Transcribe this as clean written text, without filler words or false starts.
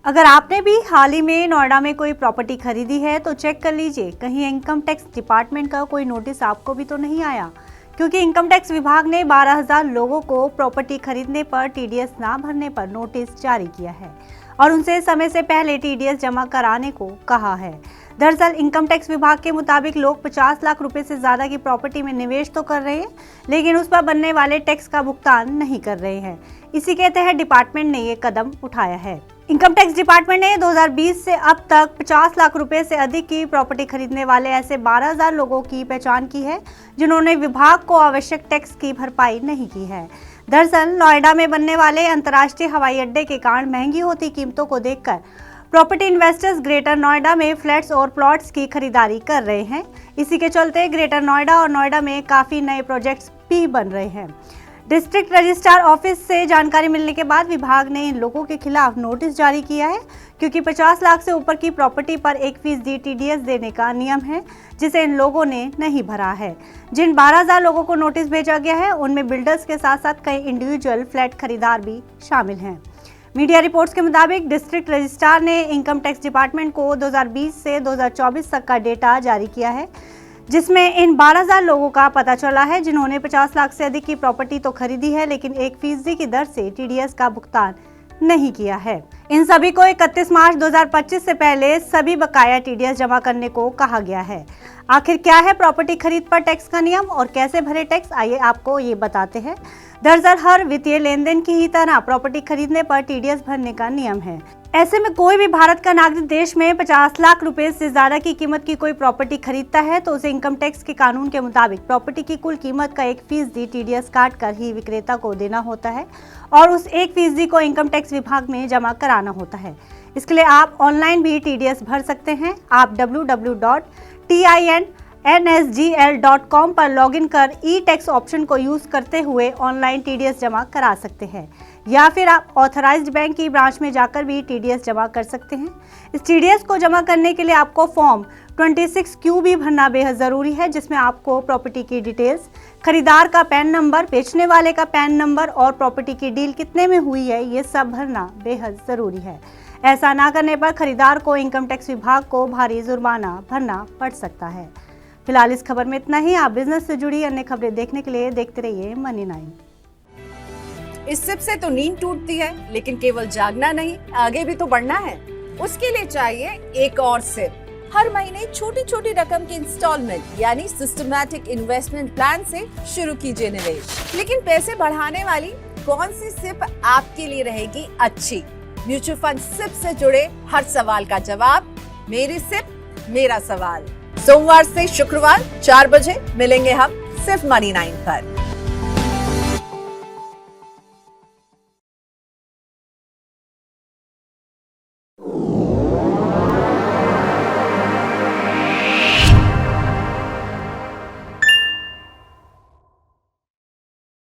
अगर आपने भी हाल ही में नोएडा में कोई प्रॉपर्टी खरीदी है तो चेक कर लीजिए कहीं इनकम टैक्स डिपार्टमेंट का कोई नोटिस आपको भी तो नहीं आया, क्योंकि इनकम टैक्स विभाग ने 12,000 लोगों को प्रॉपर्टी खरीदने पर टीडीएस ना भरने पर नोटिस जारी किया है और उनसे समय से पहले टीडीएस जमा कराने को कहा है। दरअसल इनकम टैक्स विभाग के मुताबिक लोग 50 लाख रुपए से ज्यादा की प्रॉपर्टी में निवेश तो कर रहे हैं, लेकिन उस पर बनने वाले टैक्स का भुगतान नहीं कर रहे हैं। इसी के तहत डिपार्टमेंट ने ये कदम उठाया है। इनकम टैक्स डिपार्टमेंट ने 2020 से अब तक 50 लाख रुपए से अधिक की प्रॉपर्टी खरीदने वाले ऐसे 12,000 लोगों की पहचान की है जिन्होंने विभाग को आवश्यक टैक्स की भरपाई नहीं की है। दरअसल नोएडा में बनने वाले अंतर्राष्ट्रीय हवाई अड्डे के कारण महंगी होती कीमतों को देखकर प्रॉपर्टी इन्वेस्टर्स ग्रेटर नोएडा में फ्लैट्स और प्लॉट्स की खरीदारी कर रहे हैं। इसी के चलते ग्रेटर नोएडा और नोएडा में काफी नए प्रोजेक्ट्स भी बन रहे हैं। डिस्ट्रिक्ट रजिस्ट्रार ऑफिस से जानकारी मिलने के बाद विभाग ने इन लोगों के खिलाफ नोटिस जारी किया है, क्योंकि 50 लाख से ऊपर की प्रॉपर्टी पर 1% टीडीएस देने का नियम है, जिसे इन लोगों ने नहीं भरा है। जिन 12,000 लोगों को नोटिस भेजा गया है उनमें बिल्डर्स के साथ साथ कई इंडिविजुअल फ्लैट खरीदार भी शामिल हैं। मीडिया रिपोर्ट्स के मुताबिक डिस्ट्रिक्ट रजिस्ट्रार ने इनकम टैक्स डिपार्टमेंट को 2020 से 2024 तक का डेटा जारी किया है, जिसमें इन 12,000 लोगों का पता चला है जिन्होंने 50 लाख से अधिक की प्रॉपर्टी तो खरीदी है, लेकिन 1% की दर से टीडीएस का भुगतान नहीं किया है। इन सभी को 31 मार्च 2025 से पहले सभी बकाया टीडीएस जमा करने को कहा गया है। आखिर क्या है प्रॉपर्टी खरीद पर टैक्स का नियम और कैसे भरे टैक्स, आइए आपको ये बताते हैं। दरअसल हर वित्तीय लेन देन की ही तरह प्रॉपर्टी खरीदने पर टीडीएस भरने का नियम है। ऐसे में कोई भी भारत का नागरिक देश में 50 लाख रुपए से ज्यादा की कीमत की कोई प्रॉपर्टी खरीदता है तो उसे इनकम टैक्स के कानून के मुताबिक प्रॉपर्टी की कुल कीमत का 1% टीडीएस काट कर ही विक्रेता को देना होता है और उस 1% को इनकम टैक्स विभाग में जमा कराना होता है। इसके लिए आप ऑनलाइन भी टीडीएस भर सकते हैं। आप www.tinsgl.com पर लॉगिन कर ई टैक्स ऑप्शन को यूज करते हुए ऑनलाइन टीडीएस जमा करा सकते हैं, या फिर आप ऑथराइज्ड बैंक की ब्रांच में जाकर भी टीडीएस जमा कर सकते हैं। इस टीडीएस को जमा करने के लिए आपको फॉर्म 26Q भी भरना बेहद ज़रूरी है, जिसमें आपको प्रॉपर्टी की डिटेल्स, खरीदार का पैन नंबर, बेचने वाले का पैन नंबर और प्रॉपर्टी की डील कितने में हुई है, ये सब भरना बेहद ज़रूरी है। ऐसा ना करने पर खरीदार को इनकम टैक्स विभाग को भारी जुर्माना भरना पड़ सकता है। फिलहाल इस खबर में इतना ही। आप बिजनेस से जुड़ी अन्य खबरें देखने के लिए देखते रहिए मनी 9। इस सिप से तो नींद टूटती है, लेकिन केवल जागना नहीं, आगे भी तो बढ़ना है। उसके लिए चाहिए एक और सिप। हर महीने छोटी छोटी रकम की इंस्टॉलमेंट यानी सिस्टमैटिक इन्वेस्टमेंट प्लान से शुरू कीजिए निवेश। लेकिन पैसे बढ़ाने वाली कौन सी सिप आपके लिए रहेगी अच्छी? म्यूचुअल फंड सिप से जुड़े हर सवाल का जवाब मेरी सिप मेरा सवाल। सोमवार से शुक्रवार 4 बजे मिलेंगे हम सिर्फ मनी 9 पर।